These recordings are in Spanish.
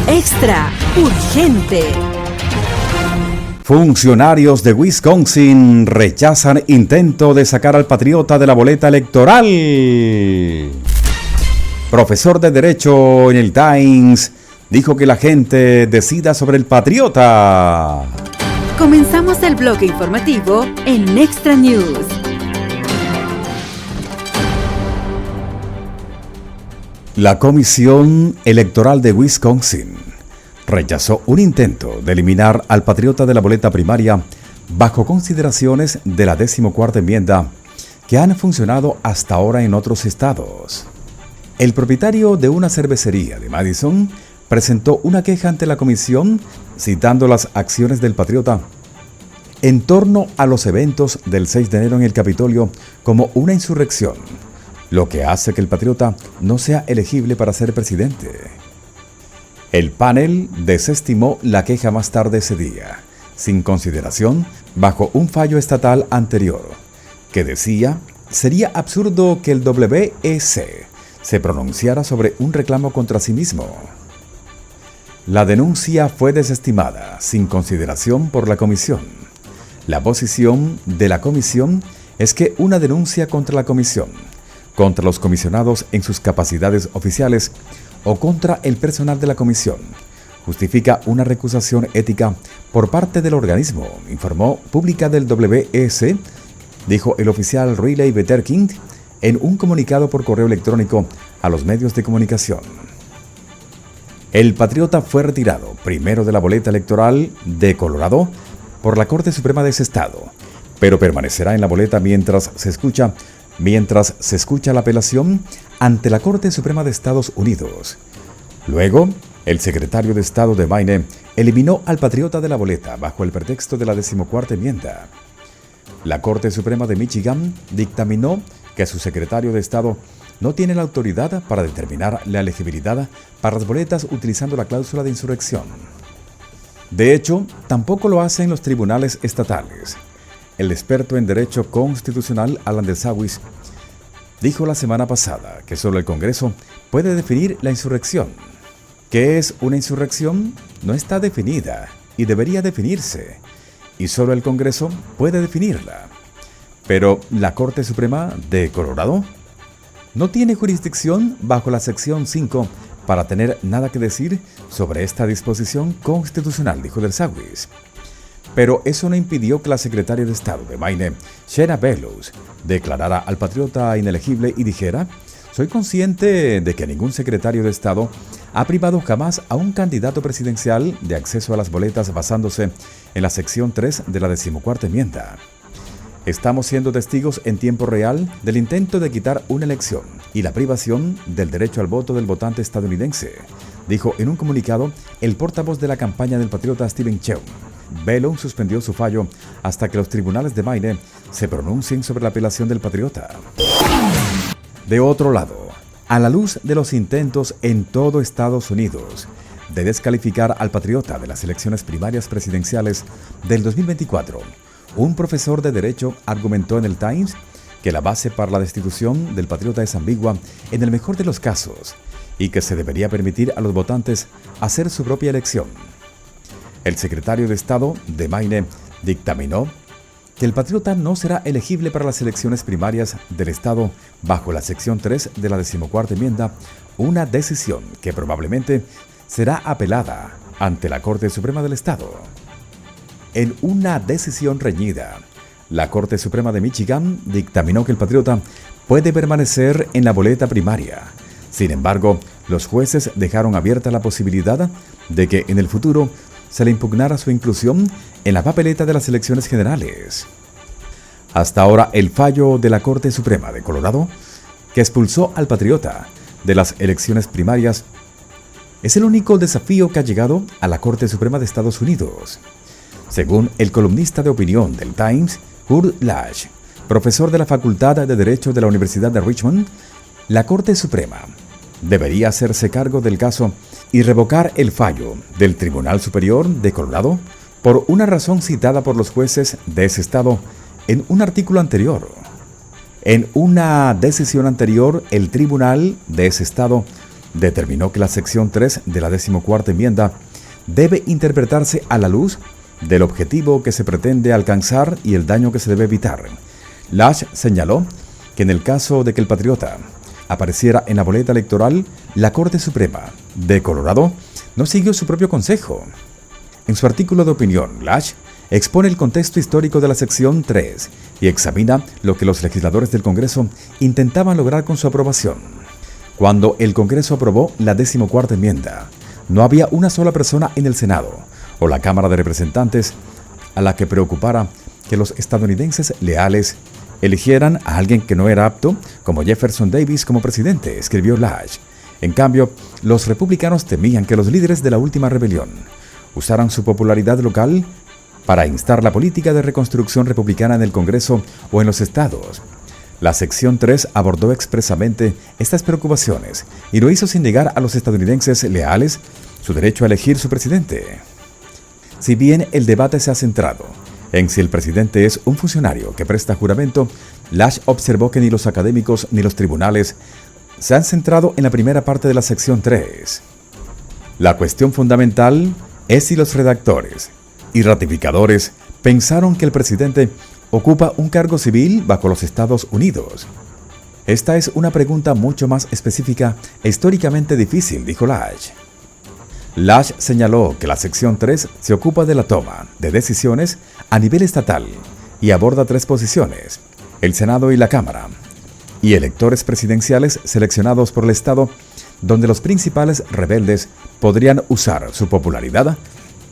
Extra urgente. Funcionarios de Wisconsin rechazan intento de sacar al patriota de la boleta electoral. Profesor de Derecho en el Times dijo que la gente decida sobre el patriota. Comenzamos el bloque informativo en Extra News. La Comisión Electoral de Wisconsin rechazó un intento de eliminar al patriota de la boleta primaria bajo consideraciones de la 14ª enmienda que han funcionado hasta ahora en otros estados. El propietario de una cervecería de Madison presentó una queja ante la comisión citando las acciones del patriota en torno a los eventos del 6 de enero en el Capitolio como una insurrección, lo que hace que el patriota no sea elegible para ser presidente. El panel desestimó la queja más tarde ese día, sin consideración, bajo un fallo estatal anterior, que decía sería absurdo que el WEC se pronunciara sobre un reclamo contra sí mismo. La denuncia fue desestimada sin consideración por la comisión. La posición de la comisión es que una denuncia contra la comisión, contra los comisionados en sus capacidades oficiales o contra el personal de la comisión, justifica una recusación ética por parte del organismo, informó pública del WEC, dijo el oficial Riley Betterkind en un comunicado por correo electrónico a los medios de comunicación. El patriota fue retirado primero de la boleta electoral de Colorado por la Corte Suprema de ese estado, pero permanecerá en la boleta mientras se escucha la apelación ante la Corte Suprema de Estados Unidos. Luego, el secretario de Estado de Maine eliminó al patriota de la boleta bajo el pretexto de la 14ª enmienda. La Corte Suprema de Michigan dictaminó que su secretario de Estado no tiene la autoridad para determinar la elegibilidad para las boletas utilizando la cláusula de insurrección. De hecho, tampoco lo hacen los tribunales estatales. El experto en Derecho Constitucional Alan Dershowitz dijo la semana pasada que solo el Congreso puede definir la insurrección. ¿Qué es una insurrección? No está definida y debería definirse, y solo el Congreso puede definirla. Pero la Corte Suprema de Colorado no tiene jurisdicción bajo la sección 5 para tener nada que decir sobre esta disposición constitucional, dijo Dershowitz. Pero eso no impidió que la secretaria de Estado de Maine, Shanna Bellows, declarara al patriota inelegible y dijera: «Soy consciente de que ningún secretario de Estado ha privado jamás a un candidato presidencial de acceso a las boletas basándose en la sección 3 de la 14ª enmienda. Estamos siendo testigos en tiempo real del intento de quitar una elección y la privación del derecho al voto del votante estadounidense», dijo en un comunicado el portavoz de la campaña del patriota Stephen Cheung. Bellows suspendió su fallo hasta que los tribunales de Maine se pronuncien sobre la apelación del patriota. De otro lado, a la luz de los intentos en todo Estados Unidos de descalificar al patriota de las elecciones primarias presidenciales del 2024, un profesor de Derecho argumentó en el Times que la base para la destitución del patriota es ambigua en el mejor de los casos y que se debería permitir a los votantes hacer su propia elección. El secretario de Estado de Maine dictaminó que el patriota no será elegible para las elecciones primarias del Estado bajo la sección 3 de la 14ª enmienda, una decisión que probablemente será apelada ante la Corte Suprema del Estado. En una decisión reñida, la Corte Suprema de Michigan dictaminó que el patriota puede permanecer en la boleta primaria. Sin embargo, los jueces dejaron abierta la posibilidad de que en el futuro se le impugnara su inclusión en la papeleta de las elecciones generales. Hasta ahora, el fallo de la Corte Suprema de Colorado, que expulsó al patriota de las elecciones primarias, es el único desafío que ha llegado a la Corte Suprema de Estados Unidos. Según el columnista de opinión del Times, Kurt Lash, profesor de la Facultad de Derecho de la Universidad de Richmond, la Corte Suprema debería hacerse cargo del caso y revocar el fallo del Tribunal Superior de Colorado por una razón citada por los jueces de ese estado en un artículo anterior. En una decisión anterior, el tribunal de ese estado determinó que la sección 3 de la 14ª enmienda debe interpretarse a la luz del objetivo que se pretende alcanzar y el daño que se debe evitar. Lash señaló que en el caso de que el patriota apareciera en la boleta electoral, la Corte Suprema de Colorado no siguió su propio consejo. En su artículo de opinión, Lash expone el contexto histórico de la sección 3 y examina lo que los legisladores del Congreso intentaban lograr con su aprobación. Cuando el Congreso aprobó la 14ª enmienda, no había una sola persona en el Senado o la Cámara de Representantes a la que preocupara que los estadounidenses leales eligieran a alguien que no era apto como Jefferson Davis como presidente, escribió Lash. En cambio, los republicanos temían que los líderes de la última rebelión usaran su popularidad local para instar la política de reconstrucción republicana en el Congreso o en los estados. La sección 3 abordó expresamente estas preocupaciones y lo hizo sin negar a los estadounidenses leales su derecho a elegir su presidente. Si bien el debate se ha centrado en si el presidente es un funcionario que presta juramento, Lash observó que ni los académicos ni los tribunales se han centrado en la primera parte de la sección 3. La cuestión fundamental es si los redactores y ratificadores pensaron que el presidente ocupa un cargo civil bajo los Estados Unidos. Esta es una pregunta mucho más específica e históricamente difícil, dijo Lash. Lash señaló que la sección 3 se ocupa de la toma de decisiones a nivel estatal y aborda 3 posiciones: el Senado y la Cámara, y electores presidenciales seleccionados por el Estado, donde los principales rebeldes podrían usar su popularidad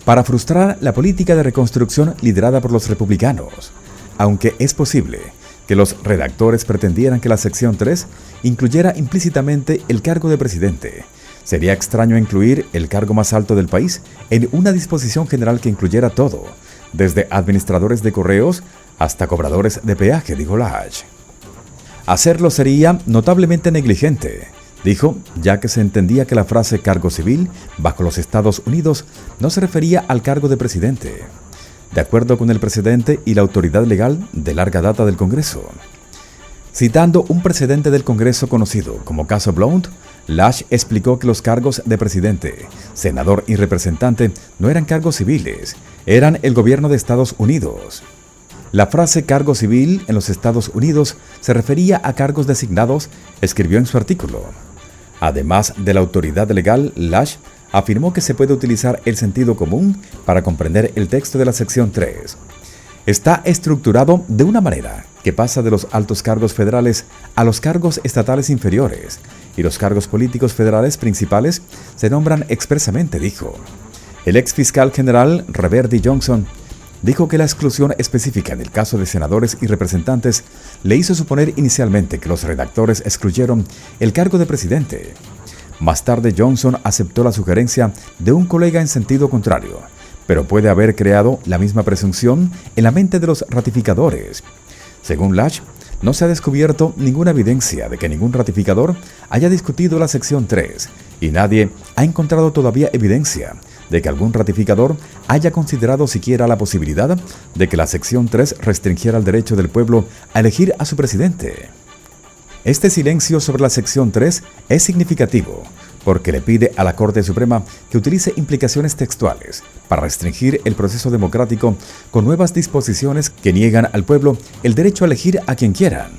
para frustrar la política de reconstrucción liderada por los republicanos. Aunque es posible que los redactores pretendieran que la sección 3 incluyera implícitamente el cargo de presidente, sería extraño incluir el cargo más alto del país en una disposición general que incluyera todo, desde administradores de correos hasta cobradores de peaje, dijo Lash. Hacerlo sería notablemente negligente, dijo, ya que se entendía que la frase cargo civil bajo los Estados Unidos no se refería al cargo de presidente, de acuerdo con el precedente y la autoridad legal de larga data del Congreso. Citando un precedente del Congreso conocido como caso Blount, Lash explicó que los cargos de presidente, senador y representante no eran cargos civiles, eran el gobierno de Estados Unidos. La frase cargo civil en los Estados Unidos se refería a cargos designados, escribió en su artículo. Además de la autoridad legal, Lash afirmó que se puede utilizar el sentido común para comprender el texto de la sección 3. Está estructurado de una manera que pasa de los altos cargos federales a los cargos estatales inferiores, y los cargos políticos federales principales se nombran expresamente, dijo. El ex fiscal general Reverdy Johnson dijo que la exclusión específica en el caso de senadores y representantes le hizo suponer inicialmente que los redactores excluyeron el cargo de presidente. Más tarde Johnson aceptó la sugerencia de un colega en sentido contrario, pero puede haber creado la misma presunción en la mente de los ratificadores. Según Lash, no se ha descubierto ninguna evidencia de que ningún ratificador haya discutido la sección 3 y nadie ha encontrado todavía evidencia de que algún ratificador haya considerado siquiera la posibilidad de que la sección 3 restringiera el derecho del pueblo a elegir a su presidente. Este silencio sobre la sección 3 es significativo porque le pide a la Corte Suprema que utilice implicaciones textuales para restringir el proceso democrático con nuevas disposiciones que niegan al pueblo el derecho a elegir a quien quieran,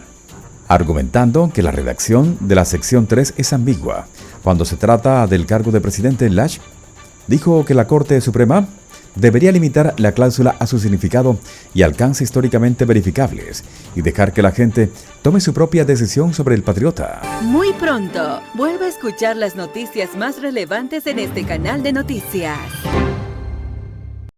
argumentando que la redacción de la sección 3 es ambigua. Cuando se trata del cargo de presidente, Lash dijo que la Corte Suprema debería limitar la cláusula a su significado y alcance históricamente verificables y dejar que la gente tome su propia decisión sobre el patriota. Muy pronto, vuelve a escuchar las noticias más relevantes en este canal de noticias.